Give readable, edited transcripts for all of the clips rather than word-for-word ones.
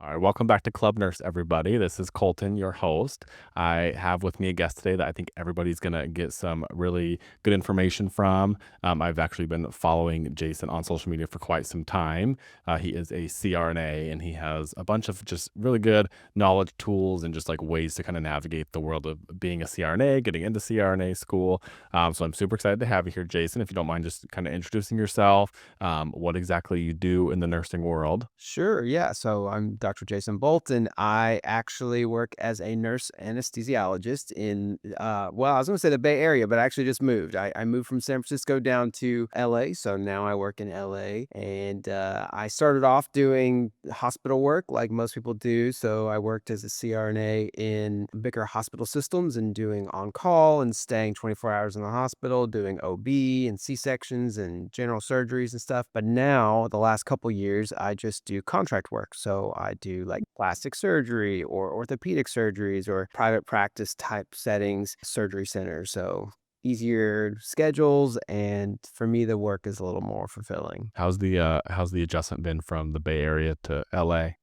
All right, welcome back to Club Nurse, everybody. This is Colton, your host. I have with me a guest today that I think everybody's going to get some really good information from. I've actually been following Jason on social media for quite some time. He is a CRNA and he has a bunch of just really good knowledge, tools, and just like ways to kind of navigate the world of being a CRNA, getting into CRNA school. So I'm super excited to have you here, Jason. If you don't mind just kind of introducing yourself, what exactly you do in the nursing world. Sure. Yeah. So I'm Dr. Jason Bolton. I actually work as a nurse anesthesiologist in, well, I was going to say the Bay Area, but I actually just moved. I moved from San Francisco down to LA. So now I work in LA. And I started off doing hospital work like most people do. So I worked as a CRNA in bigger hospital systems and doing on call and staying 24 hours in the hospital, doing OB and C sections and general surgeries and stuff. But now, the last couple years, I just do contract work. So I do like plastic surgery or orthopedic surgeries or private practice type settings, surgery centers. So easier schedules. And for me, the work is a little more fulfilling. How's the adjustment been from the Bay Area to LA?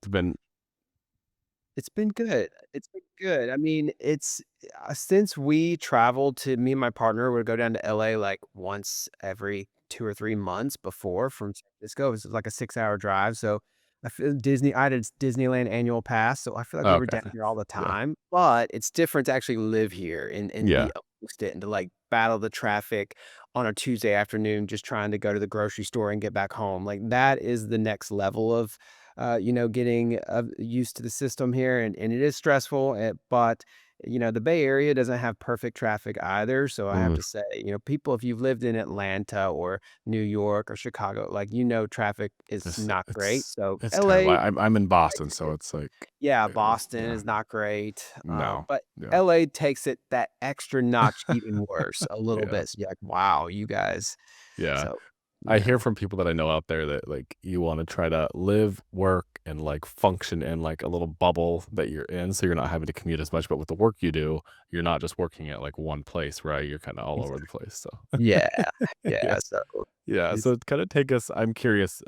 It's been It's been good. It's been good. I mean, it's since we traveled to me and my partner would go down to LA like once every 2 or 3 months before from San Francisco. It was like a 6-hour drive. So I feel I had a Disneyland annual pass, so I feel like we were okay. down here all the Yeah. time. But it's different to actually live here and Yeah. be amongst it and to like battle the traffic on a Tuesday afternoon, just trying to go to the grocery store and get back home. Like that is the next level of getting used to the system here, and it is stressful. But the Bay Area doesn't have perfect traffic either. So I have Mm, to say, people, if you've lived in Atlanta or New York or Chicago, like traffic is it's not great. it's So it's terrible. LA I'm in Boston, takes so it. it's like, Yeah, uh, Boston yeah, is not great. no, But yeah, LA takes it that extra notch even worse a little yeah, bit. So you're like, wow, you guys. yeah. So I yeah. hear from people that I know out there that like you want to try to live, work, and like function in like a little bubble that you're in, so you're not having to commute as much. But with the work you do, you're not just working at like one place, right? You're kind of all over the place. So Yeah. yeah. Yeah. So Yeah, it's so kind of take us I'm curious,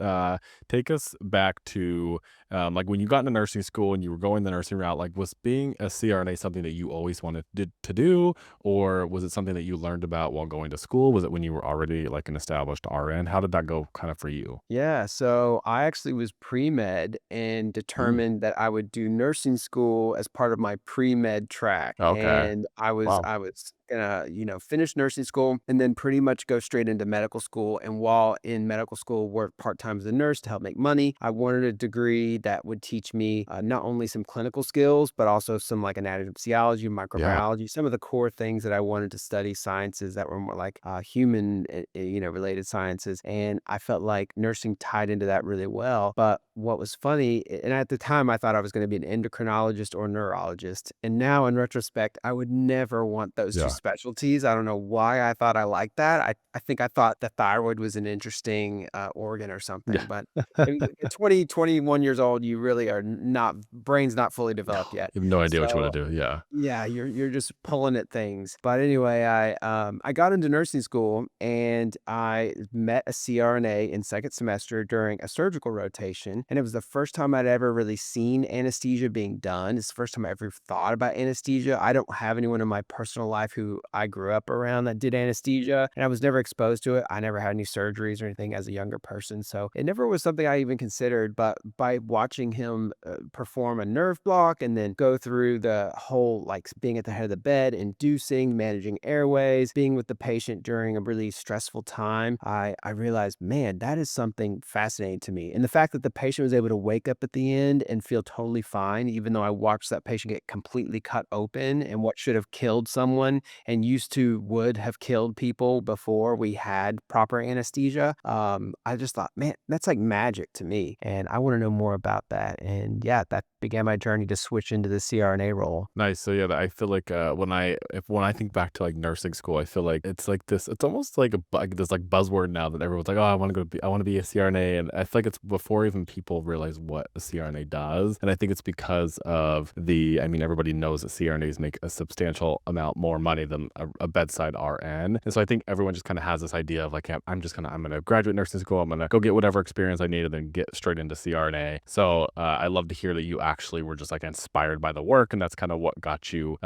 take us back to, like, when you got into nursing school and you were going the nursing route, like, was being a CRNA something that you always wanted to do, or was it something that you learned about while going to school? Was it when you were already, like, an established RN? How did that go kinda for you? Yeah, so I actually was pre-med and Mm, determined that I would do nursing school as part of my pre-med track. okay. And I was Wow. I was gonna, finish nursing school and then pretty much go straight into medical school. And while in medical school, work part-time as a nurse to help make money. I wanted a degree that would teach me not only some clinical skills, but also some like anatomy, physiology, Yeah. microbiology, some of the core things that I wanted to study, sciences that were more like human, related sciences. And I felt like nursing tied into that really well. But what was funny, and at the time I thought I was going to be an endocrinologist or neurologist. And now in retrospect, I would never want those two Yeah. specialties. I don't know why I thought I liked that. I think I thought the thyroid was an interesting organ or something. Yeah. But at 20, 21 years old, you really are not, brain's not fully No, developed yet. you have no idea what you wanna So do, yeah. yeah, you're just pulling at things. But anyway, I got into nursing school and I met a CRNA in second semester during a surgical rotation. And it was the first time I'd ever really seen anesthesia being done. It's the first time I ever thought about anesthesia. I don't have anyone in my personal life who I grew up around that did anesthesia, and I was never exposed to it. I never had any surgeries or anything as a younger person. So it never was something I even considered. But by watching him perform a nerve block and then go through the whole like being at the head of the bed, inducing, managing airways, being with the patient during a really stressful time, I realized, man, that is something fascinating to me. And the fact that the patient was able to wake up at the end and feel totally fine, even though I watched that patient get completely cut open and what should have killed someone and used to would have killed people before we had proper anesthesia. I just thought, man, that's like magic to me. And I want to know more about that. And yeah, that began my journey to switch into the CRNA role. Nice. So yeah, I feel like when I think back to like nursing school, I feel like it's like this. It's almost like like this like buzzword now that everyone's like, oh, I want to be a CRNA, and I feel like it's before even people realize what a CRNA does. And I think it's because of I mean, everybody knows that CRNAs make a substantial amount more money than a bedside RN. And so I think everyone just kind of has this idea of like, yeah, I'm gonna graduate nursing school, I'm gonna go get whatever experience I need and then get straight into CRNA. So I love to hear that you actually were just like inspired by the work, and that's kind of what got you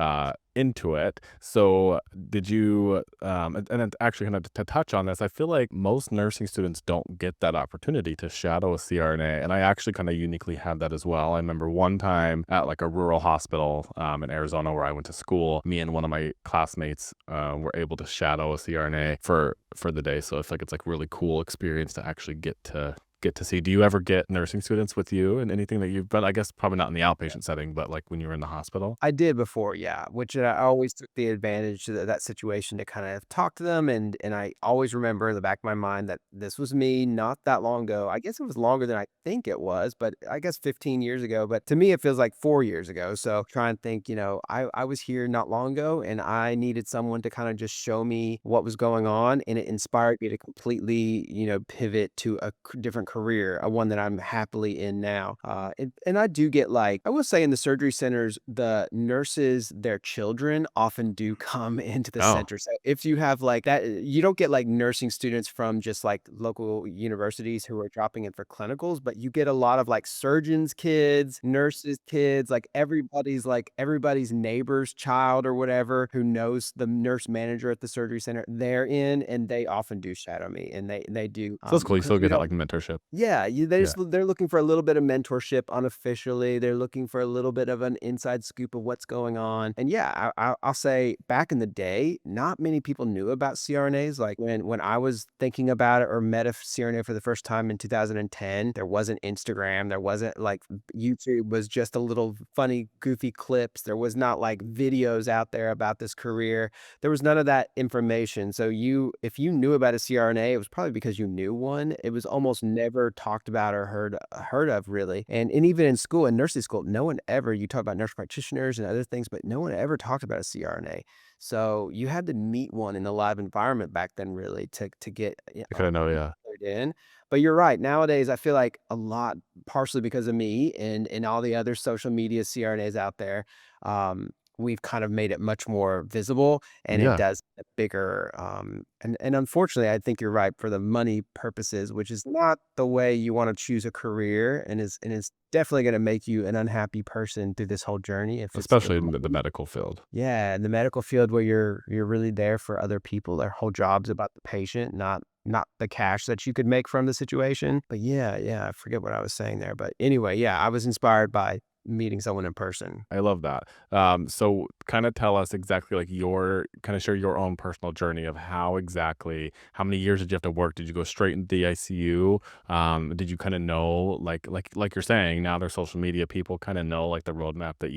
into it. So did you and then actually kind of to touch on this, I feel like most nursing students don't get that opportunity to shadow a CRNA. And I actually kind of uniquely had that as well. I remember one time at like a rural hospital in Arizona where I went to school, me and one of my classmates were able to shadow a CRNA for the day. So I feel like it's like really cool experience to actually get to see. Do you ever get nursing students with you and anything that you've done? I guess probably not in the outpatient setting, but like when you were in the hospital? I did before, yeah, which I always took the advantage of that situation to kind of talk to them, and I always remember in the back of my mind that this was me not that long ago. I guess it was longer than I think it was, but I guess 15 years ago, but to me, it feels like 4 years ago. So try and think, I was here not long ago, and I needed someone to kinda just show me what was going on, and it inspired me to completely, pivot to a different career, one that I'm happily in now. And I do get, like, I will say in the surgery centers, the nurses, their children often do come into the Oh, center. So if you have like that, you don't get like nursing students from just like local universities who are dropping in for clinicals, but you get a lot of like surgeons' kids, nurses' kids, like everybody's neighbor's child or whatever who knows the nurse manager at the surgery center. They're in, and they often do shadow me, and they do so that's cool. You because still we get that don't. like mentorship. Yeah, Yeah. they're looking for a little bit of mentorship unofficially. They're looking for a little bit of an inside scoop of what's going on. And yeah, I'll say back in the day, not many people knew about CRNAs. Like when I was thinking about it or met a CRNA for the first time in 2010, there wasn't Instagram. There wasn't like YouTube was just a little funny, goofy clips. There was not like videos out there about this career. There was none of that information. So if you knew about a CRNA, it was probably because you knew one. It was almost never talked about or heard of really. And even in school, in nursing school, no one ever you talk about nurse practitioners and other things, but no one ever talked about a CRNA. So you had to meet one in the live environment back then really to get I kind of know. Yeah. in. But you're right. Nowadays, I feel like a lot, partially because of me and all the other social media CRNAs out there, we've kind of made it much more visible, and it Yeah. does a bigger. And unfortunately, I think you're right for the money purposes, which is not the way you want to choose a career, and is definitely going to make you an unhappy person through this whole journey if it's for Especially the in the money. medical field. Yeah, in the medical field where you're really there for other people. Their whole job's about the patient, not the cash that you could make from the situation. But yeah, I forget what I was saying there. But anyway, yeah, I was inspired by meeting someone in person. I love that. So kind of tell us exactly like your kind of share your own personal journey of how many years did you have to work? Did you go straight into the ICU? Did you kind of know like you're saying now there's social media, people kind of know like the roadmap that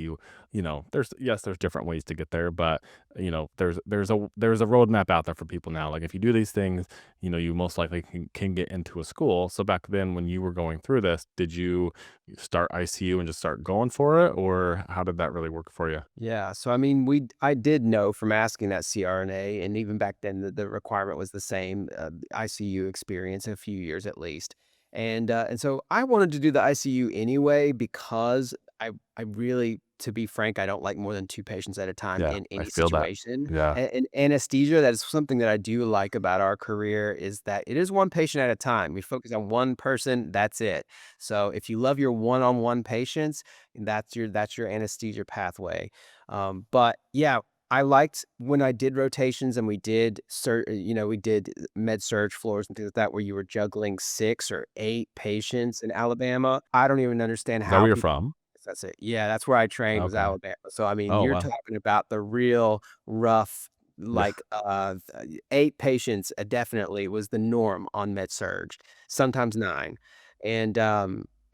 there's different ways to get there, but there's a roadmap out there for people now. Like if you do these things, you most likely can get into a school. So back then when you were going through this, did you start ICU and just start going for it, or how did that really work for you? Yeah, so I mean, I did know from asking that CRNA, and even back then, the requirement was the same, ICU experience, a few years at least, and so I wanted to do the ICU anyway because I really, to be frank, I don't like more than 2 patients at a time Yeah, in I any feel that. situation, Yeah, and anesthesia, that is something that I do like about our career is that it is 1 patient at a time. We focus on 1 person, that's it. So if you love your one-on-one patients, that's your anesthesia pathway. But yeah, I liked when I did rotations and we did med surge floors and things like that where you were juggling 6 or 8 patients in Alabama. I don't even understand is that where how you're people. from? That's it. Yeah, that's where I trained was Okay. Alabama. So I mean, Oh you're wow. talking about the real rough, Yeah. like 8 patients definitely was the norm on med surge, sometimes 9. And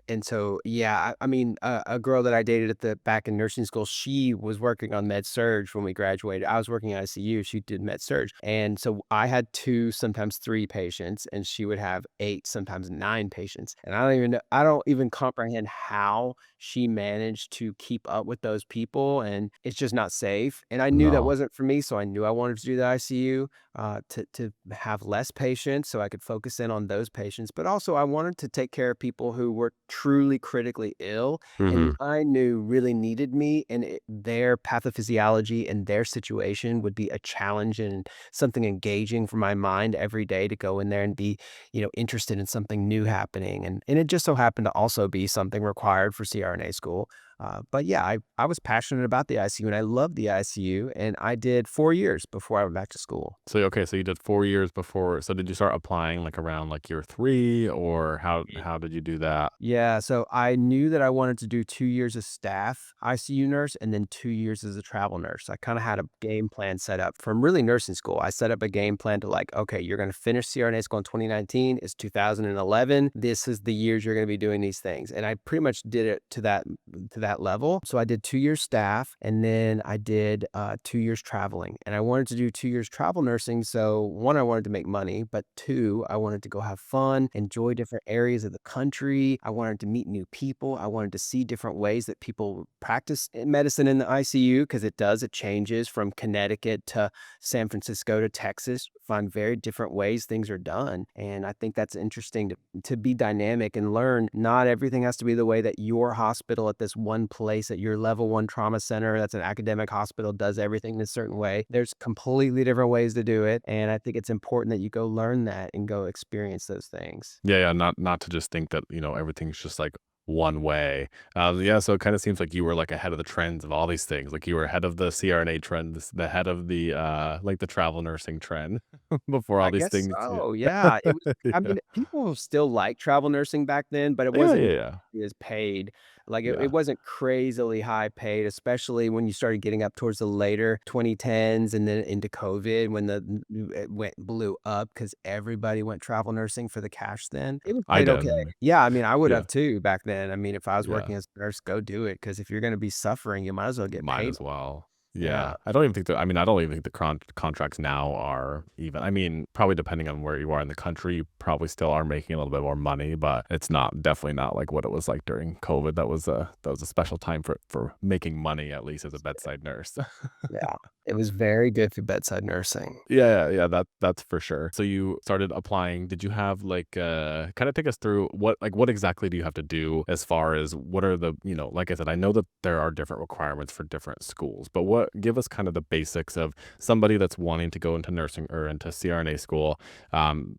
And so, yeah, I mean, a girl that I dated at the back in nursing school, she was working on med surge when we graduated. I was working in ICU. She did med surge. And so I had two, sometimes three patients, and she would have eight, sometimes nine patients. And I don't even comprehend how she managed to keep up with those people. And it's just not safe. And I knew that No. wasn't for me. So I knew I wanted to do the ICU to have less patients so I could focus in on those patients. But also, I wanted to take care of people who were truly critically ill and who Mhm. I knew really needed me, and their pathophysiology and their situation would be a challenge and something engaging for my mind every day to go in there and be, interested in something new happening. And it just so happened to also be something required for CRNA school. But yeah, I was passionate about the ICU and I loved the ICU, and I did 4 years before I went back to school. So, okay, so you did 4 years before, so did you start applying, like, around, like, year 3, or how did you do that? Yeah, so I knew that I wanted to do 2 years as staff ICU nurse and then 2 years as a travel nurse. I kinda had a game plan set up from really nursing school. I set up a game plan to like, "Okay, you're gonna finish CRNA school in 2019, it's 2011, this is the years you're gonna be doing these things," and I pretty much did it to that level. So I did 2 years staff, and then I did, 2 years traveling, and I wanted to do 2 years travel nursing, so 1, I wanted to make money, but 2, I wanted to go have fun, enjoy different areas of the country. I wanted to meet new people. I wanted to see different ways that people practice medicine in the ICU because it changes from Connecticut to San Francisco to Texas. Find very different ways things are done. And I think that's interesting to be dynamic and learn not everything has to be the way that your hospital at this one place at your level one trauma center, that's an academic hospital, does everything in a certain way. There's completely different ways to do it. And I think it's important that you go learn that and go experience those things. Yeah, yeah, not to just think that, everything's just, like, one way. Yeah, so it kinda seems like you were, like, ahead of the trends of all these things, like, you were ahead of the CRNA trends, the head of the, like, the travel nursing trend before all I these guess things, yeah. so, yeah, it was I Yeah. mean, people still like travel nursing back then, but it Yeah, wasn't yeah, yeah. as paid. Like, it Yeah. wasn't crazily high paid, especially when you started getting up towards the later 2010s and then into COVID when it blew up because everybody went travel nursing for the cash then. It was I paid did, okay. Yeah, I mean, I would yeah, have too back then. I mean, if I was yeah. working as a nurse, go do it because if you're gonna be suffering, you might as well get Might paid. as well. Yeah. Yeah. I don't even think the contracts now are even, I mean, probably depending on where you are in the country, you probably still are making a little bit more money, but it's not definitely not like what it was like during COVID. That was a special time for making money, at least as a bedside nurse. Yeah. It was very good for bedside nursing. Yeah, yeah, yeah, that's for sure. So you started applying. Did you have like kind of take us through what exactly do you have to do as far as what are the, like I said, I know that there are different requirements for different schools, but what give us kind of the basics of somebody that's wanting to go into nursing or into CRNA school,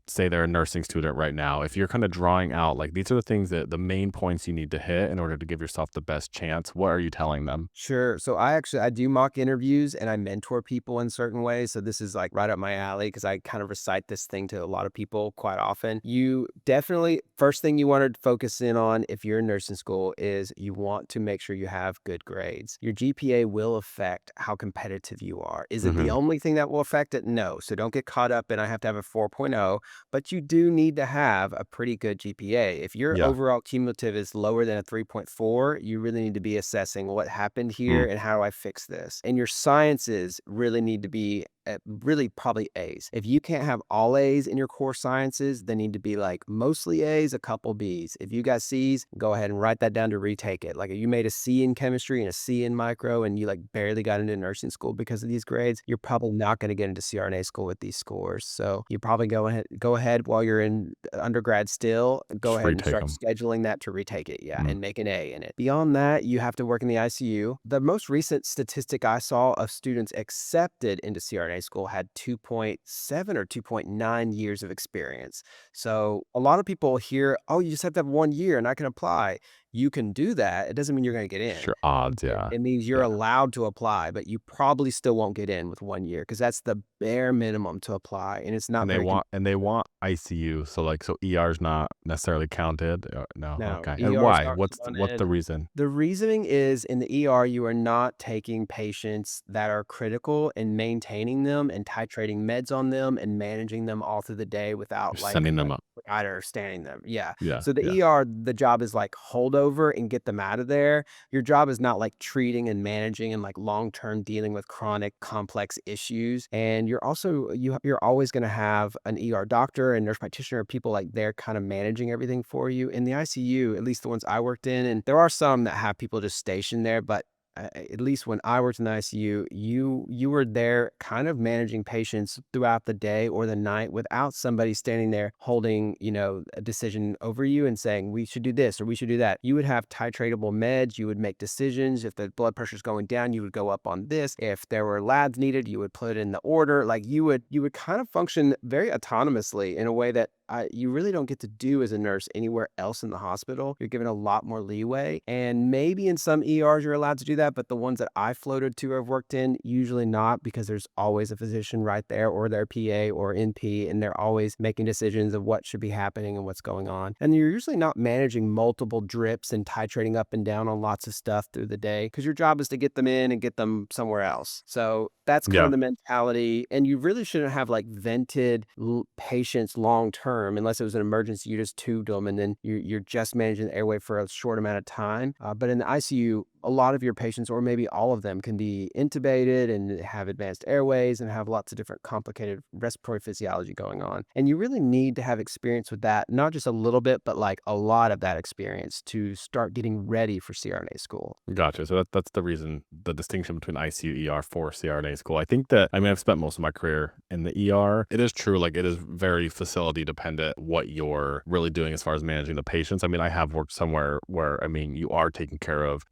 say they're a nursing student right now. If you're kind of drawing out like these are the things that the main points you need to hit in order to give yourself the best chance, what are you telling them? Sure. So I do mock interviews and I mentor people in certain ways. So this is like right up my alley because I kind of recite this thing to a lot of people quite often. You definitely first thing you want to focus in on if you're in nursing school is you want to make sure you have good grades. Your GPA will affect how competitive you are. Is it the Hmm. only thing that will affect it? No. So don't get caught up in I have to have a 4.0, but you do need to have a pretty good GPA. If your Yeah. overall cumulative is lower than a 3.4, you really need to be assessing what happened here Mm. and how do I fix this. And your sciences really need to be really probably A's. If you can't have all A's in your core sciences, they need to be like mostly A's, a couple B's. If you got C's, go ahead and write that down to retake it. Like if you made a C in chemistry and a C in micro and you like barely got into nursing school because of these grades, you're probably not going to get into CRNA school with these scores. So you probably go ahead while you're in undergrad still, go Just ahead and retake start them. scheduling that to retake it. Yeah. And make an A in it. Beyond that, you have to work in the ICU. The most recent statistic I saw of students accepted into CRNA school had 2.7 or 2.9 years of experience. So a lot of people hear, oh, you just have to have 1 year and I can apply. you can do that, it doesn't mean you're gonna get in. Sure, odds, It yeah. it means you're Yeah. allowed to apply, but you probably still won't get in with 1 year because that's the bare minimum to apply, and it's not And they very want ICU, so, like, so ER's not necessarily counted? No, no, okay. And ER is why? not What's the counted. reason? The reasoning is in the ER, you are not taking patients that are critical and maintaining them and titrating meds on them and managing them all through the day You're without like sending a them up. provider standing them. Yeah. Yeah, So the yeah. ER, the job is like hold over and get them out of there. Your job is not like treating and managing and like long-term dealing with chronic complex issues. And you're also you're always going to have an ER doctor and nurse practitioner, people like they're kind of managing everything for you. In the ICU, at least the ones I worked in, and there are some that have people just stationed there, but at least when I worked in the ICU, you were there kind of managing patients throughout the day or the night without somebody standing there holding, a decision over you and saying, we should do this or we should do that. You would have titratable meds. You would make decisions. If the blood pressure is going down, you would go up on this. If there were labs needed, you would put in the order. Like you would kind of function very autonomously in a way that you really don't get to do as a nurse anywhere else in the hospital. You're given a lot more leeway. And maybe in some ERs you're allowed to do that, but the ones that I floated to or have worked in, usually not because there's always a physician right there or their PA or NP, and they're always making decisions of what should be happening and what's going on. And you're usually not managing multiple drips and titrating up and down on lots of stuff through the day because your job is to get them in and get them somewhere else. So that's kind Yeah. of the mentality. And you really shouldn't have like vented patients long term unless it was an emergency. You just tubed them and then you're just managing the airway for a short amount of time. But in the ICU, a lot of your patients, or maybe all of them, can be intubated and have advanced airways and have lots of different complicated respiratory physiology going on. And you really need to have experience with that, not just a little bit, but like a lot of that experience to start getting ready for CRNA school. Gotcha. So that's the reason, the distinction between ICU, ER for CRNA school. I think that, I mean, I've spent most of my career in the ER. It is true, like it is very facility dependent what you're really doing as far as managing the patients. I mean, I have worked somewhere where, I mean, you are taking care of,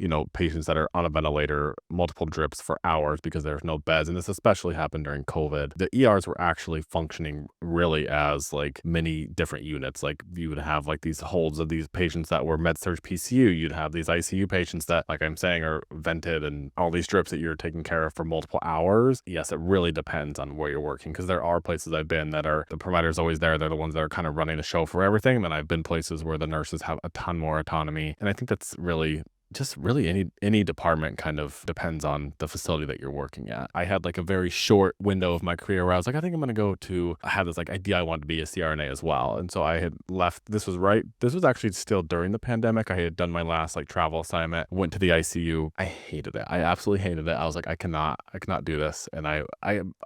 patients that are on a ventilator, multiple drips for hours because there's no beds. And this especially happened during COVID. The ERs were actually functioning really as like many different units. Like you would have like these holds of these patients that were med surg PCU. You'd have these ICU patients that, like I'm saying, are vented and all these drips that you're taking care of for multiple hours. Yes, it really depends on where you're working because there are places I've been that are the provider's always there. They're the ones that are kind of running the show for everything. And then I've been places where the nurses have a ton more autonomy. And I think that's really just really any department kind of depends on the facility that you're working at. I had like a very short window of my career where I was like, I think I'm gonna go to I had this like idea I wanted to be a CRNA as well. And so I had left this was actually still during the pandemic. I had done my last like travel assignment, went to the ICU. I hated it. I absolutely hated it. I was like, I cannot do this. And I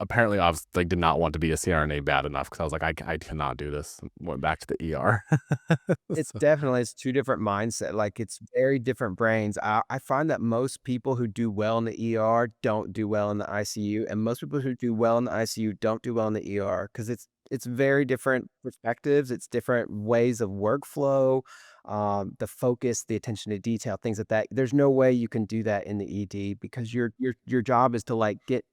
apparently I was like did not want to be a CRNA bad enough because I was like, I cannot do this. Went back to the ER. So, It's 2 different mindset, like, it's very different brains. I find that most people who do well in the ER don't do well in the ICU, and most people who do well in the ICU don't do well in the ER because it's very different perspectives, it's different ways of workflow, the focus, the attention to detail, things like that. There's no way you can do that in the ED because your job is to, like, get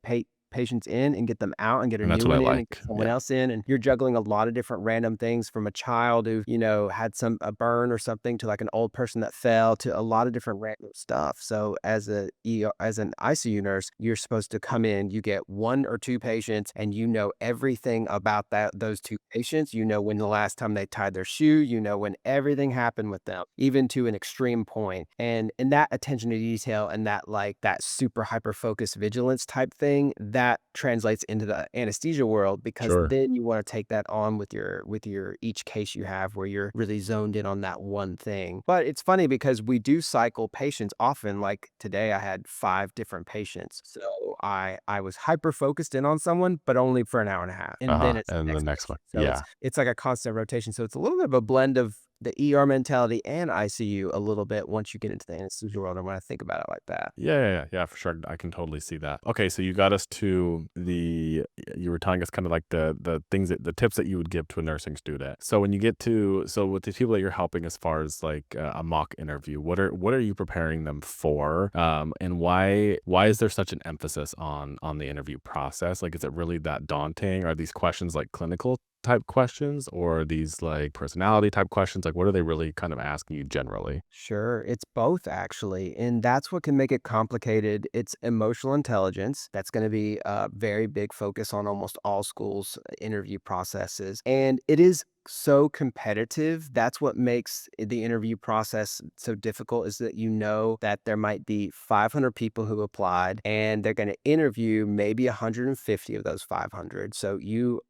patients in and get them out and get a and that's new what I one in and like. get someone Yeah. else in, and you're juggling a lot of different random things from a child who, had a burn or something to, like, an old person that fell to a lot of different random stuff. So as an ICU nurse, you're supposed to come in, you get 1 or 2 patients, and you know everything about those 2 patients. You know when the last time they tied their shoe, you know when everything happened with them, even to an extreme point. And that attention to detail and that, like, that super hyper focused vigilance type thing, that translates into the anesthesia world because Sure. then you wanna take that on with your each case you have where you're really zoned in on that one thing. But it's funny because we do cycle patients often, like today I had 5 different patients. So I was hyper focused in on someone, but only for an hour and a half, and then Uh-huh. it's the And the next next one. patient. So it's Yeah. it's like a constant rotation. So it's a little bit of a blend of the ER mentality and ICU a little bit once you get into the anesthesia world and when I think about it like that. Yeah, for sure. I can totally see that. Okay, so you got us to you were telling us kind of like the things that the tips that you would give to a nursing student. So when you get to so with the people that you're helping as far as like a mock interview, what are you preparing them for? And why is there such an emphasis on the interview process? Like, is it really that daunting? Are these questions like clinical type questions or are these like personality type questions? Like, what are they really kind of asking you generally? Sure, it's both actually, and that's what can make it complicated. It's emotional intelligence. That's going to be a very big focus on almost all schools' interview processes. And it is so competitive. That's what makes the interview process so difficult is that you know that there might be 500 people who applied and they're going to interview maybe 150 of those 500. So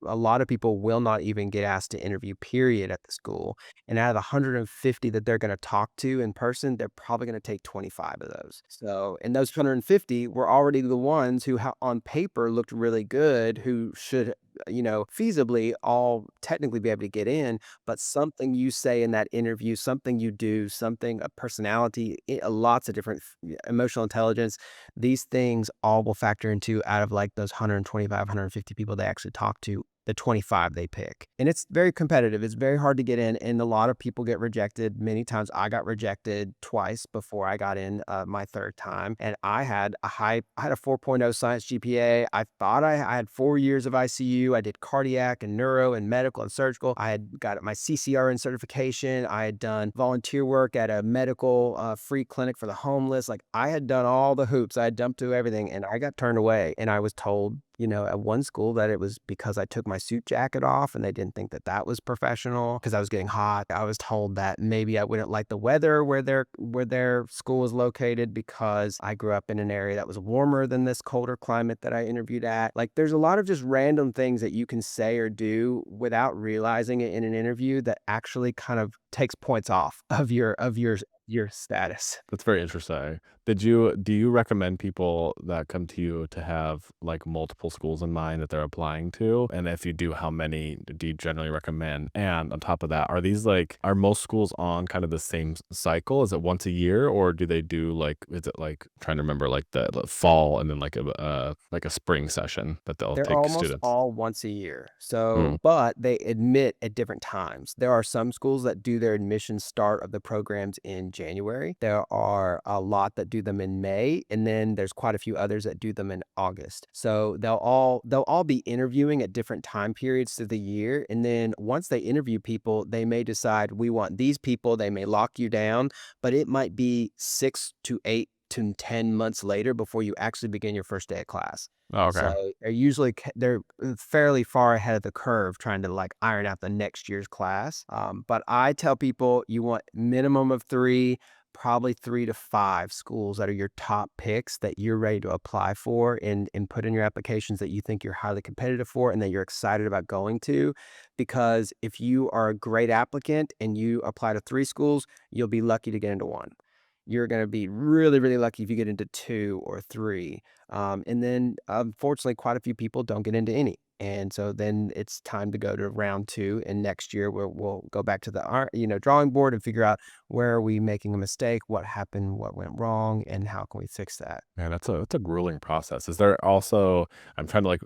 a lot of people will not even get asked to interview period at the school. And out of the 150 that they're gonna talk to in person, they're probably gonna take 25 of those. So, and those 150 were already the ones who on paper looked really good, who should, feasibly all technically be able to get in, but something you say in that interview, something you do, something, a personality, lots of different emotional intelligence, these things all will factor into out of like those 125, 150 people they actually talk to the 25 they pick. And it's very competitive. It's very hard to get in, and a lot of people get rejected. Many times I got rejected twice before I got in my third time. And I had a 4.0 science GPA. I thought I had 4 years of ICU. I did cardiac and neuro and medical and surgical. I had got my CCRN certification. I had done volunteer work at a medical free clinic for the homeless. Like I had done all the hoops. I had jumped through everything, and I got turned away. And I was told, at one school that it was because I took my suit jacket off and they didn't think that that was professional because I was getting hot. I was told that maybe I wouldn't like the weather where their school was located because I grew up in an area that was warmer than this colder climate that I interviewed at. Like there's a lot of just random things that you can say or do without realizing it in an interview that actually kind of takes points off of your status. That's very interesting. Do you recommend people that come to you to have, like, multiple schools in mind that they're applying to? And if you do, how many do you generally recommend? And on top of that, are most schools on kind of the same cycle? Is it once a year, or do they do, like is it, like trying to remember, like, the fall and then, like a spring session that they'll They're take almost students? all once a year. Mm. So, but they admit at different times. There are some schools that do their admission start of the programs in January. There are a lot that do them in May, and then there's quite a few others that do them in August. So they'll all be interviewing at different time periods of the year. And then once they interview people, they may decide we want these people. They may lock you down, but it might be 6 to 8 to 10 months later before you actually begin your first day of class. Oh, okay. So they're fairly far ahead of the curve trying to like iron out the next year's class. But I tell people you want minimum of three, probably 3 to 5 schools that are your top picks that you're ready to apply for and put in your applications that you think you're highly competitive for and that you're excited about going to. Because if you are a great applicant and you apply to 3 schools, you'll be lucky to get into one. You're gonna be really, really lucky if you get into 2 or 3. And then, unfortunately, quite a few people don't get into any. And so then it's time to go to round 2, and next year we'll go back to the drawing board and figure out where are we making a mistake, what happened, what went wrong, and how can we fix that. Man, that's a grueling process. Is there also I'm trying to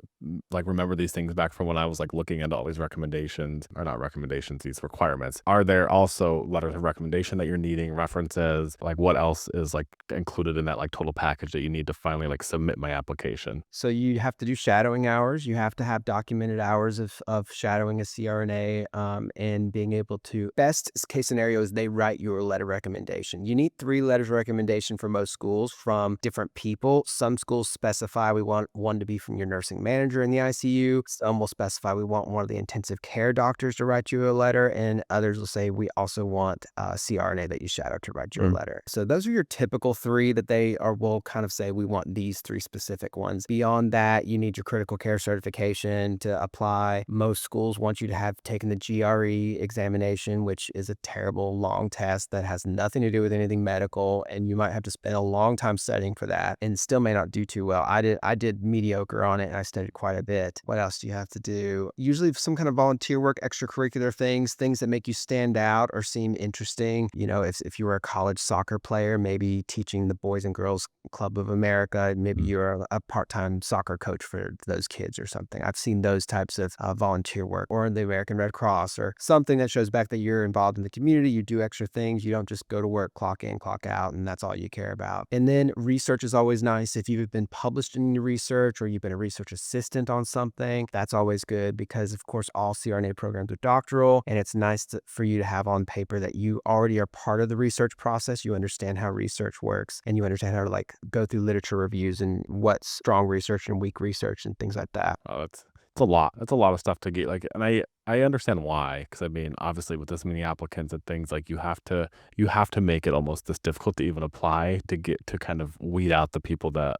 remember these things back from when I was like looking at all these recommendations or not recommendations, these requirements. Are there also letters of recommendation that you're needing, references? Like what else is like included in that like total package that you need to finally like submit my application? So you have to do shadowing hours. You have to have documented hours of shadowing a CRNA, and being able to. Best case scenario is they write you a letter recommendation. You need 3 letters of recommendation for most schools from different people. Some schools specify we want one to be from your nursing manager in the ICU. Some will specify we want one of the intensive care doctors to write you a letter, and others will say we also want a CRNA that you shadow to write you a Mm. letter. So those are your typical 3 that they are will kind of say we want these 3 specific ones. Beyond that, you need your critical care certification to apply. Most schools want you to have taken the GRE examination, which is a terrible long test that has nothing to do with anything medical, and you might have to spend a long time studying for that and still may not do too well. I did mediocre on it and I studied quite a bit. What else do you have to do? Usually some kind of volunteer work, extracurricular things that make you stand out or seem interesting. If you were a college soccer player, maybe teaching the Boys and Girls Club of America, maybe Mm. you're a part-time soccer coach for those kids or something. I've seen those types of volunteer work, or the American Red Cross, or something that shows back that you're involved in the community. You do extra things. You don't just go to work, clock in, clock out, and that's all you care about. And then research is always nice. If you've been published in your research or you've been a research assistant on something, that's always good because, of course, all CRNA programs are doctoral, and it's nice for you to have on paper that you already are part of the research process. You understand how research works, and you understand how to like go through literature reviews and what's strong research and weak research and things like that. Oh, it's a lot. It's a lot of stuff to get, like, and I understand why, because I mean, obviously, with this many applicants and things, like, you have to make it almost this difficult to even apply to get to kind of weed out the people that,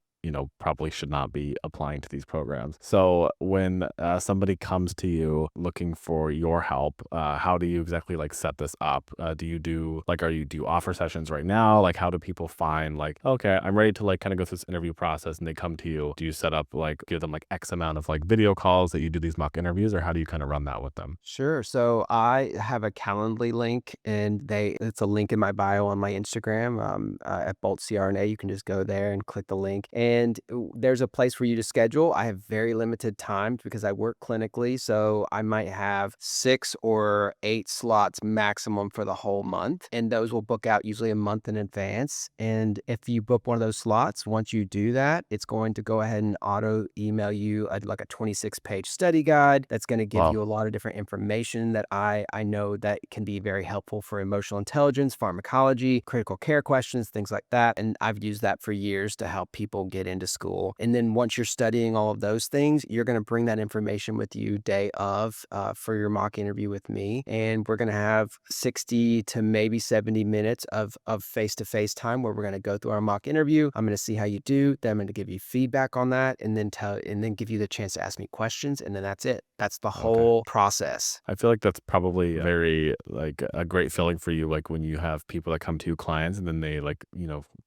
probably should not be applying to these programs. So when somebody comes to you looking for your help, how do you exactly like set this up? Do you do like, do you offer sessions right now? Like, how do people find like, okay, I'm ready to like kind of go through this interview process, and they come to you? Do you set up like, give them like X amount of like video calls that you do these mock interviews, or how do you kind of run that with them? Sure. So I have a Calendly link, and it's a link in my bio on my Instagram, at Bolt CRNA. You can just go there and click the link, and there's a place for you to schedule. I have very limited times because I work clinically, so I might have 6 or 8 slots maximum for the whole month, and those will book out usually a month in advance. And if you book one of those slots, once you do that, it's going to go ahead and auto email you like a 26-page study guide that's going to give Wow. you a lot of different information that I know that can be very helpful for emotional intelligence, pharmacology, critical care questions, things like that. And I've used that for years to help people get into school. And then once you're studying all of those things, you're going to bring that information with you day of, for your mock interview with me. And we're going to have 60 to maybe 70 minutes of face-to-face time where we're going to go through our mock interview. I'm going to see how you do. Then I'm going to give you feedback on that, and then give you the chance to ask me questions. And then that's it. That's the Okay. whole process. I feel like that's probably very like a great feeling for you, like when you have people that come to you, clients, and then they like,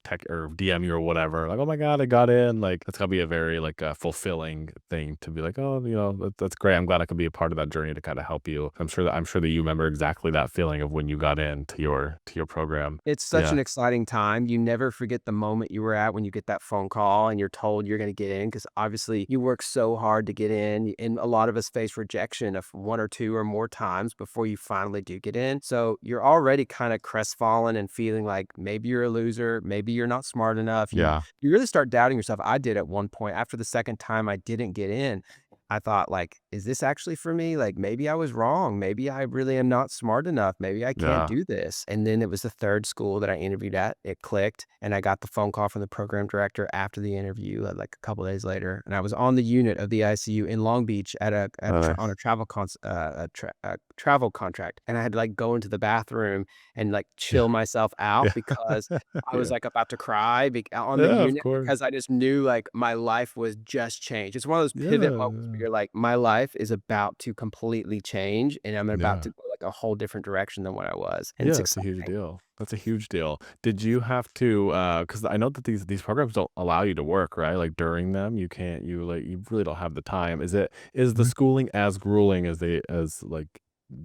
tech or DM you or whatever, like, oh my God, I got in. Like, that's gotta be a very like fulfilling thing to be like, oh, that's great. I'm glad I could be a part of that journey to kind of help you. I'm sure that you remember exactly that feeling of when you got into your program. It's such Yeah. an exciting time. You never forget the moment you were at when you get that phone call and you're told you're going to get in, because obviously you work so hard to get in. And a lot of us face rejection of 1 or 2 or more times before you finally do get in. So you're already kind of crestfallen and feeling like maybe you're a loser, maybe you're not smart enough. You Yeah. you really start doubting yourself. I did at one point. After the second time I didn't get in, I thought like, is this actually for me? Like maybe I was wrong. Maybe I really am not smart enough. Maybe I can't Yeah. do this. And then it was the third school that I interviewed at. It clicked, and I got the phone call from the program director after the interview, like a couple days later. And I was on the unit of the ICU in Long Beach on a travel contract, and I had to like go into the bathroom and like Yeah. chill myself out Yeah. because I was Yeah. like about to cry on the Yeah, of unit, course. because I just knew like my life was just changed. It's one of those pivot moments where Yeah. you're like, my life is about to completely change, and I'm about to Yeah. go like a whole different direction than what I was. And it's Yeah, it's a huge exciting. deal. That's a huge deal. Did you have to, because I know that these programs don't allow you to work, right? Like during them, you can't, you really don't have the time. Is the schooling as grueling as like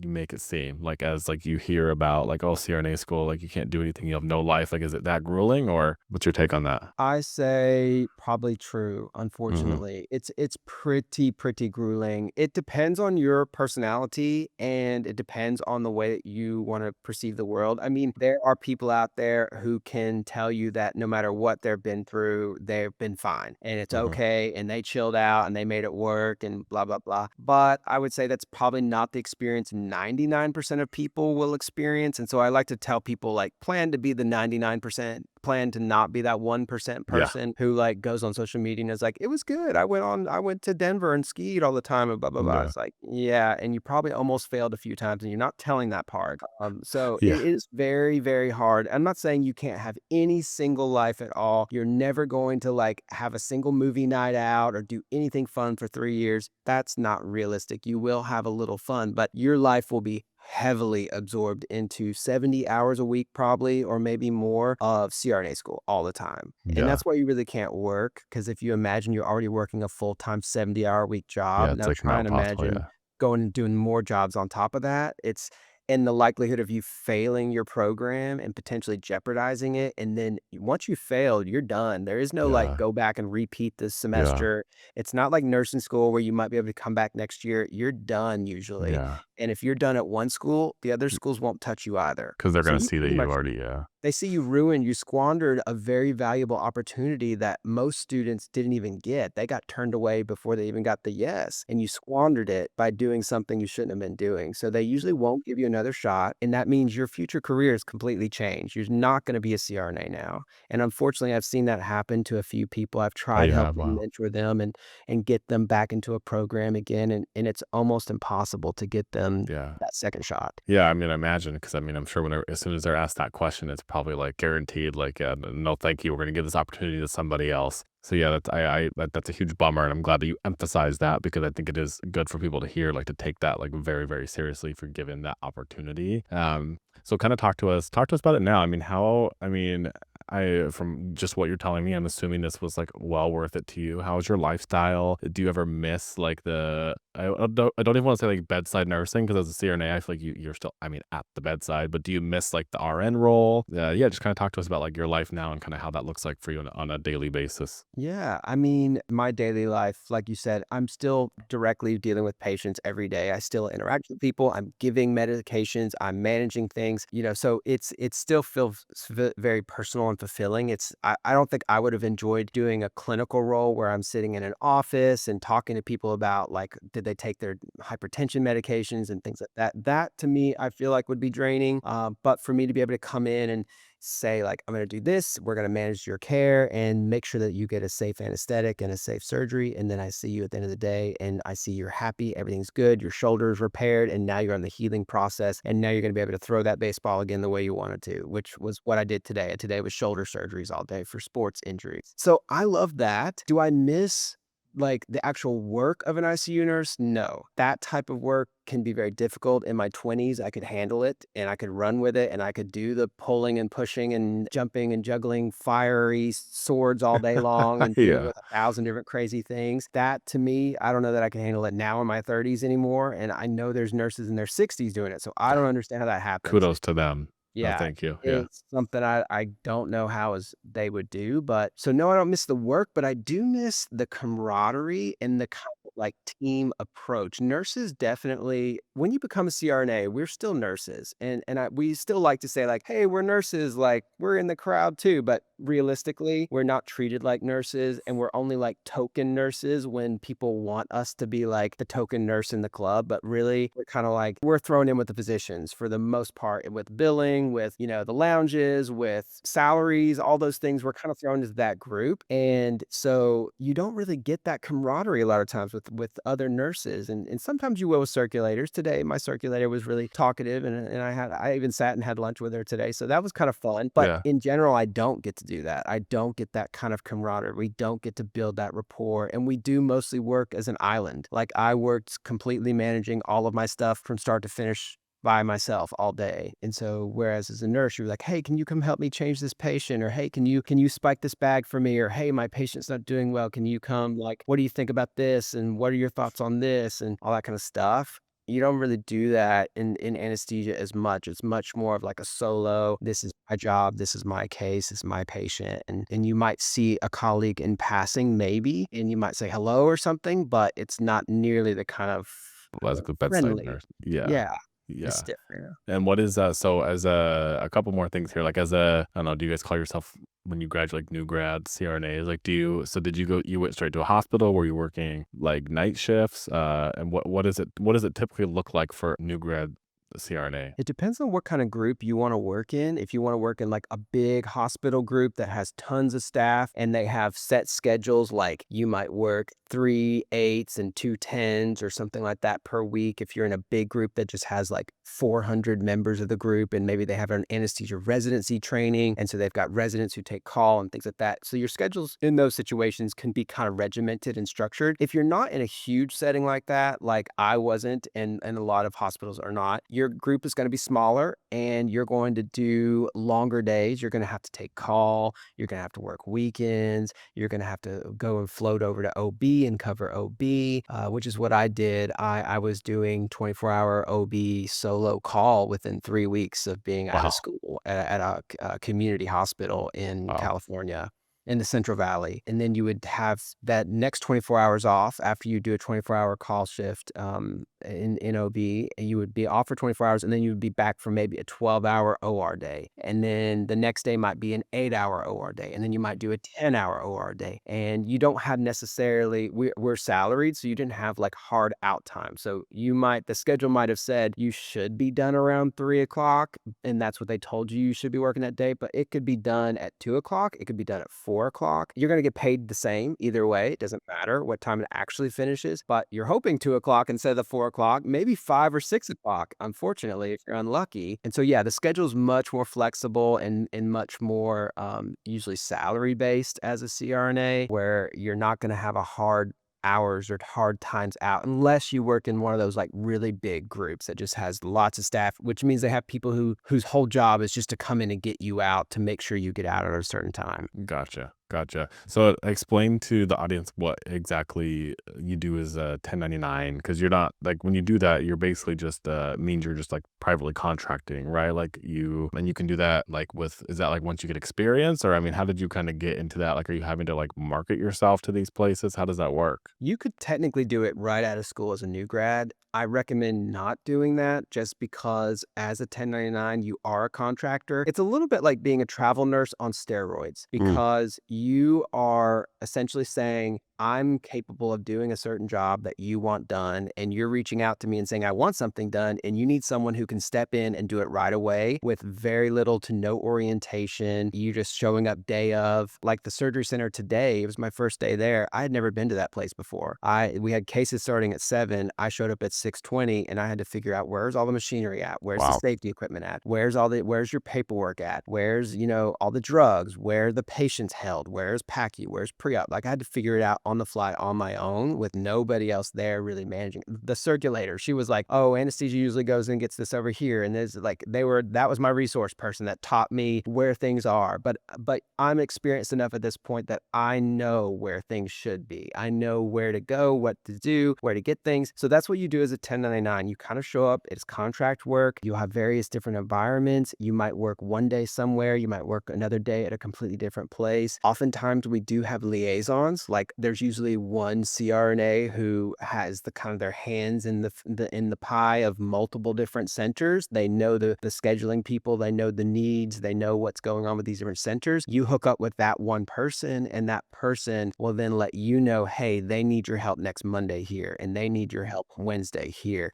you make it seem? Like as like you hear about like, oh, CRNA school, like you can't do anything, you have no life. Like, is it that grueling, or what's your take on that? I say probably true, Hmm. unfortunately. It's pretty grueling. It depends on your personality, and it depends on the way that you wanna perceive the world. I mean, there are people out there who can tell you that no matter what they've been through, they've been fine, and it's Hmm. okay, and they chilled out, and they made it work, and blah, blah, blah. But I would say that's probably not the experience 99% of people will experience, and so I like to tell people, like, plan to be the 99%, plan to not be that 1% Yeah. person who, like, goes on social media and is like, "It was good. I went to Denver and skied all the time and blah, blah, blah." Yeah. It's like, yeah, and you probably almost failed a few times and you're not telling that part. So it Yeah. is very, very hard. I'm not saying you can't have any single life at all. You're never going to, like, have a single movie night out or do anything fun for 3 years. That's not realistic. You will have a little fun, but your life will be heavily absorbed into 70 hours a week probably, or maybe more, of CRNA school all the time. And Yeah. that's why you really can't work, because if you imagine you're already working a full-time 70-hour-week job, Yeah. It's now like try not and possible. imagine Yeah. going and doing more jobs on top of that. It's and the likelihood of you failing your program and potentially jeopardizing it. And then once you failed, you're done. There is no like Yeah. go back and repeat this Yeah. semester. It's not like nursing school where you might be able to come back next year. You're done usually. Yeah. And if you're done at one school, the other schools won't touch you either. Because 'Cause they're So gonna you see that pretty you much already yeah. they see you ruined, you squandered a very valuable opportunity that most students didn't even get. They got turned away before they even got the yes, and you squandered it by doing something you shouldn't have been doing. So they usually won't give you another shot, and that means your future career is completely changed. You're not gonna be a CRNA now. And unfortunately, I've seen that happen to a few people. I've Oh, tried you have? helping Wow. mentor them and get them back into a program again, and it's almost impossible to get them Yeah. that second shot. Yeah, I mean, I imagine because I mean, I'm sure whenever as soon as they're asked that question, it's probably, like, guaranteed, like, "No, thank you. We're gonna give this opportunity to somebody else." So, yeah, that's a huge bummer, and I'm glad that you emphasized that because I think it is good for people to hear, like, to take that, like, very, very seriously for giving that opportunity. So kinda talk to us about it now. I mean, I from just what you're telling me, I'm assuming this was, like, well worth it to you. How's your lifestyle? Do you ever miss, like, I don't even wanna say, like, bedside nursing because as a CRNA, I feel like you're still, I mean, at the bedside, but do you miss, like, the RN role? Yeah, just kinda talk to us about, like, your life now and kinda how that looks like for you on a daily basis. Yeah, I mean, my daily life, like you said, I'm still directly dealing with patients every day. I still interact with people. I'm giving medications. I'm managing things. So it still feels very personal and fulfilling. I don't think I would have enjoyed doing a clinical role where I'm sitting in an office and talking to people about like did they take their hypertension medications and things like that. That to me, I feel like would be draining. But for me to be able to come in and say like I'm going to do this, we're going to manage your care and make sure that you get a safe anesthetic and a safe surgery, and then I see you at the end of the day and I see you're happy, everything's good, your shoulder is repaired, and now you're on the healing process, and now you're going to be able to throw that baseball again the way you wanted to, which was what I did today. Today was shoulder surgeries all day for sports injuries. So I love that. Do I miss like the actual work of an ICU nurse? No. That type of work can be very difficult. In my 20s, I could handle it and I could run with it and I could do the pulling and pushing and jumping and juggling fiery swords all day long and dealing Yeah. with 1,000 different crazy things. That to me, I don't know that I can handle it now in my 30s anymore. And I know there's nurses in their 60s doing it. So I don't understand how that happens. Kudos to them. No, Yeah, thank you. Yeah. it's something I don't know how is they would do, but so, no, I don't miss the work, but I do miss the camaraderie and the kind of, like, team approach. Nurses definitely when you become a CRNA, we're still nurses, and we still like to say, like, "Hey, we're nurses, like, we're in the crowd too," but realistically, we're not treated like nurses, and we're only, like, token nurses when people want us to be, like, the token nurse in the club, but really, we're kinda like we're thrown in with the physicians for the most part, with billing, with, the lounges, with salaries, all those things, we're kinda thrown into that group, and so you don't really get that camaraderie a lot of times with other nurses, and sometimes you will with circulators. Today, my circulator was really talkative, and I even sat and had lunch with her today, so that was kind of fun, but Yeah. in general, I don't get to do that. I don't get that kind of camaraderie. We don't get to build that rapport, and we do mostly work as an island. Like, I worked completely managing all of my stuff from start to finish by myself all day. And so whereas as a nurse, you're like, "Hey, can you come help me change this patient?" Or, "Hey, can you spike this bag for me?" Or, "Hey, my patient's not doing well. Can you come, like, what do you think about this? And what are your thoughts on this?" And all that kind of stuff. You don't really do that in anesthesia as much. It's much more of like a solo, this is my job, this is my case, this is my patient. And you might see a colleague in passing, maybe, and you might say hello or something, but it's not nearly the kind of As a bedside friendly. nurse. Yeah. Yeah. It's Yeah. different. And what is, so as a couple more things here, like as I don't know, do you guys call yourself when you graduate, like new grad CRNAs? Like, so did you went straight to a hospital? Were you working like night shifts? And what does it typically look like for new grad CRNA? It depends on what kind of group you wanna work in. If you wanna work in, like, a big hospital group that has tons of staff and they have set schedules, like, you might work 3 8s and 2 10s or something like that per week. If you're in a big group that just has, like, 400 members of the group and maybe they have an anesthesia residency training, and so they've got residents who take call and things like that. So your schedules in those situations can be kind of regimented and structured. If you're not in a huge setting like that, like I wasn't and a lot of hospitals are not, your group is going to be smaller and you're going to do longer days. You're going to have to take call. You're going to have to work weekends. You're going to have to go and float over to OB and cover OB, which is what I did. I was doing 24-hour OB solo call within 3 weeks of being out of Wow. school at a community hospital in Wow. California in the Central Valley. And then you would have that next 24 hours off after you do a 24-hour call shift in OB. And you would be off for 24 hours and then you would be back for maybe a 12-hour OR day. And then the next day might be an 8-hour OR day. And then you might do a 10-hour OR day. And you don't have necessarily, we're salaried, so you didn't have like hard out time. So the schedule might have said you should be done around 3 o'clock, and that's what they told you should be working that day, but it could be done at 2 o'clock. It could be done at 4 o'clock. You're going to get paid the same either way. It doesn't matter what time it actually finishes, but you're hoping 2 o'clock instead of 4 o'clock, maybe 5 or 6 o'clock, unfortunately, if you're unlucky. And so, yeah, the schedule is much more flexible and much more usually salary based as a CRNA, where you're not going to have a hard hours or hard times out unless you work in one of those like really big groups that just has lots of staff, which means they have people whose whole job is just to come in and get you out to make sure you get out at a certain time. Gotcha. Gotcha. So explain to the audience what exactly you do as a 1099, because you're not like when you do that, you're basically just means you're just like privately contracting, right? Like you can do that like with is that like once you get experience, or I mean, how did you kind of get into that? Like, are you having to like market yourself to these places? How does that work? You could technically do it right out of school as a new grad. I recommend not doing that just because as a 1099, you are a contractor. It's a little bit like being a travel nurse on steroids Mm, because you are essentially saying, I'm capable of doing a certain job that you want done. And you're reaching out to me and saying, I want something done. And you need someone who can step in and do it right away with very little to no orientation. You just showing up day of, like the surgery center today. It was my first day there. I had never been to that place before. We had cases starting at 7. I showed up at 6:20 and I had to figure out where's all the machinery at? Where's the wow. safety equipment at? Where's your paperwork at? Where's, all the drugs? Where are the patients held? Where's PACU? Where's pre-op? Like I had to figure it out on the fly on my own with nobody else there really managing. The circulator, she was like, "Oh, anesthesia usually goes and gets this over here." And there's like that was my resource person that taught me where things are. But I'm experienced enough at this point that I know where things should be. I know where to go, what to do, where to get things. So that's what you do as a 1099. You kind of show up, it's contract work. You'll have various different environments. You might work one day somewhere, you might work another day at a completely different place. Oftentimes we do have liaisons. Like there's usually one CRNA who has the kind of their hands in the pie of multiple different centers. They know the scheduling people, they know the needs, they know what's going on with these different centers. You hook up with that one person, and that person will then let you know, hey, they need your help next Monday here, and they need your help Wednesday here.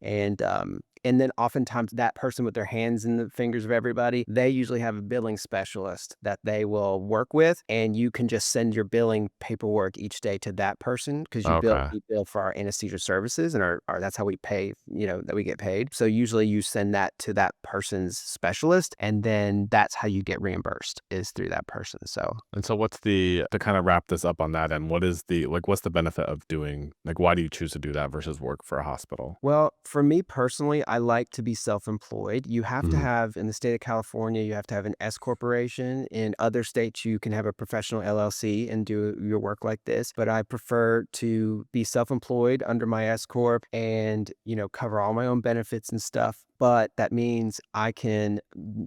And then oftentimes that person with their hands in the fingers of everybody, they usually have a billing specialist that they will work with. And you can just send your billing paperwork each day to that person because Okay. we bill for our anesthesia services and that's how we pay, that we get paid. So usually you send that to that person's specialist and then that's how you get reimbursed is through that person. So And so what's the to kind of wrap this up on that end, what is the like what's the benefit of doing like why do you choose to do that versus work for a hospital? well, for me personally, I like to be self-employed. You have to Mhm. have, in the state of California, you have to have an S corporation. In other states, you can have a professional LLC and do your work like this. But I prefer to be self-employed under my S corp and, cover all my own benefits and stuff. But that means I can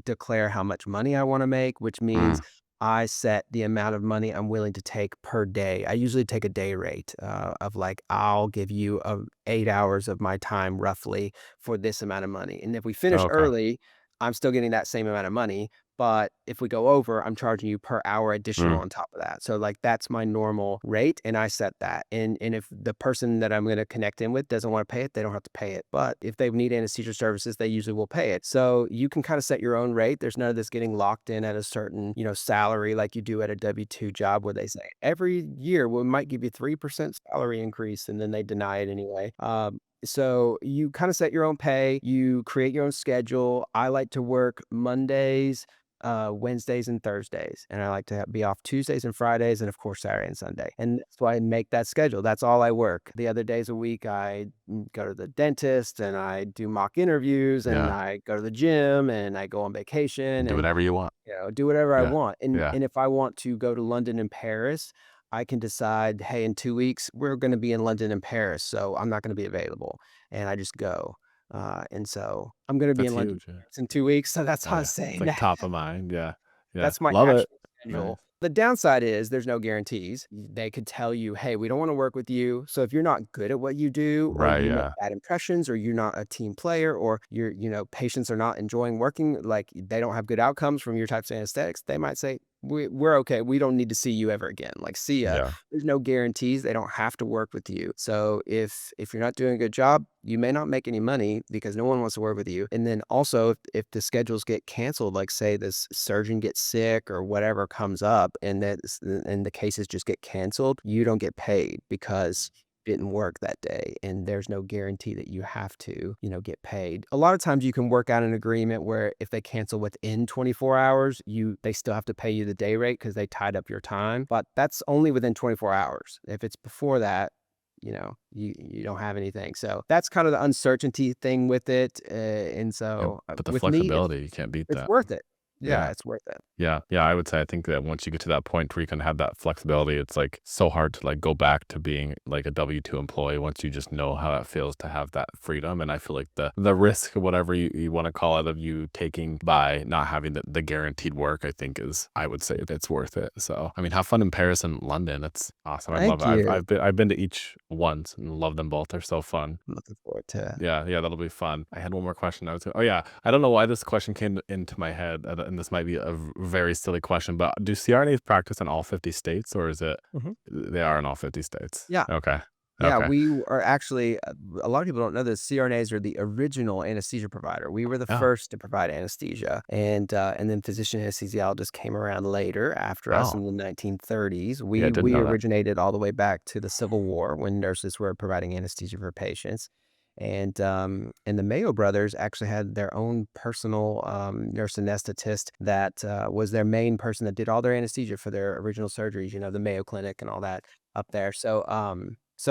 declare how much money I want to make, which means Mm, I set the amount of money I'm willing to take per day. I usually take a day rate of like, I'll give you 8 hours of my time roughly for this amount of money. And if we finish okay. early, I'm still getting that same amount of money. But if we go over, I'm charging you per hour additional Mm, on top of that. So like that's my normal rate and I set that. And if the person that I'm going to connect in with doesn't want to pay it, they don't have to pay it. But if they need anesthesia services, they usually will pay it. So you can kind of set your own rate. There's none of this getting locked in at a certain, salary like you do at a W-2 job where they say every year we might give you 3% salary increase and then they deny it anyway. So you kind of set your own pay, you create your own schedule. I like to work Mondays, Wednesdays and Thursdays, and I like to be off Tuesdays and Fridays, and of course Saturday and Sunday. And that's why I make that schedule. That's all I work. The other days a week, I go to the dentist and I do mock interviews, and Yeah. I go to the gym, and I go on vacation, Do and whatever you want. do whatever I Yeah. want. And Yeah. and if I want to go to London and Paris, I can decide, hey, in 2 weeks we're going to be in London and Paris, so I'm not going to be available, and I just go. And so I'm going to be That's in London huge. Yeah. in 2 weeks, so that's Oh, how I was yeah. It's saying like that. top of mind. Yeah. Yeah. That's my Love it. actual Nice. schedule. The downside is there's no guarantees. They could tell you, "Hey, we don't wanna work with you." So if you're not good at what you do, or Right. you make Yeah. bad impressions, or you're not a team player, or patients are not enjoying working, like, they don't have good outcomes from your types of anesthetics, they might say, We're okay. We don't need to see you ever again. Like, see ya." Yeah. There's no guarantees. They don't have to work with you. So if you're not doing a good job, you may not make any money because no one wants to work with you. And then also, if the schedules get canceled, like say this surgeon gets sick or whatever comes up, and the cases just get canceled, you don't get paid because you didn't work that day, and there's no guarantee that you have to, get paid. A lot of times you can work out an agreement where if they cancel within 24 hours, they still have to pay you the day rate because they tied up your time, but that's only within 24 hours. If it's before that, you don't have anything. So that's kind of the uncertainty thing with it. And Yeah. so But the with me, flexibility, you can't beat it's that. worth it. Yeah, Yeah. it's worth it. Yeah, yeah, I would say I think that once you get to that point where you can have that flexibility, it's like so hard to like go back to being like a W-2 employee once you just know how it feels to have that freedom. And I feel like the risk, whatever you want to call it, of you taking by not having the guaranteed work, I think I would say it's worth it. So I mean, have fun in Paris and London. That's awesome. I'd love Thank it. I've you. I've been I've been to each once and love them both. They're so fun. Looking forward to it. Yeah, yeah, that'll be fun. I had one more question. Oh yeah, I don't know why this question came into my head, and this might be a very silly question, but do CRNAs practice in all 50 states, or is it Mhm. they are in all 50 states? Yeah. Okay, Yeah, okay. we are actually, a lot of people don't know this, CRNAs are the original anesthesia provider. We were the Oh, first to provide anesthesia, and then physician anesthesiologists came around later after us oh, in the 1930s. yeah, I We didn't we know that. originated all the way back to the Civil War when nurses were providing anesthesia for patients. And the Mayo brothers actually had their own personal nurse anesthetist that was their main person that did all their anesthesia for their original surgeries. The Mayo Clinic and all that up there. So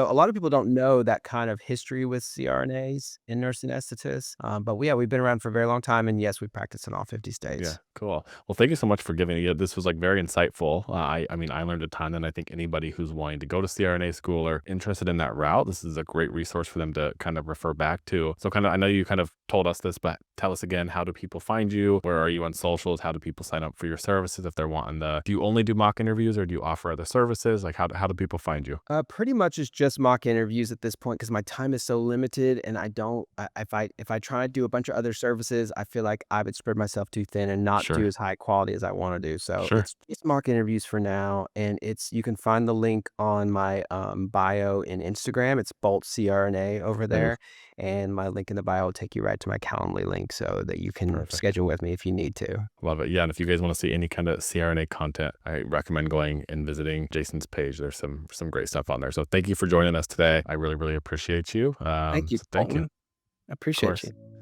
a lot of people don't know that kind of history with CRNAs and nurse anesthetists. But yeah, we've been around for a very long time, and yes, we practice in all 50 Yeah, states. cool. Well, thank you so much for giving it. This was like very insightful. I mean, I learned a ton, and I think anybody who's wanting to go to CRNA school or interested in that route, this is a great resource for them to kind of refer back to. So, kind of, I know you kind of told us this, but tell us again, how do people find you? Where are you on socials? How do people sign up for your services if they're wanting the? Do you only do mock interviews, or do you offer other services? Like, how do people find you? Pretty much it's just mock interviews at this point because my time is so limited, and if I try to do a bunch of other services, I feel like I would spread myself too thin and not do Sure, as high quality as I want to do. So sure. it's mock interviews for now, and you can find the link on my bio in Instagram. It's Bolt CRNA over Nice. there, and my link in the bio will take you right to my Calendly link so that you can Perfect. schedule with me if you need to. Love it. Yeah, and if you guys want to see any kind of CRNA content, I recommend going and visiting Jason's page. There's some great stuff on there. So thank you for joining us today. I really, really appreciate you. Thank you, So thank you. Colton. Of I appreciate course. you.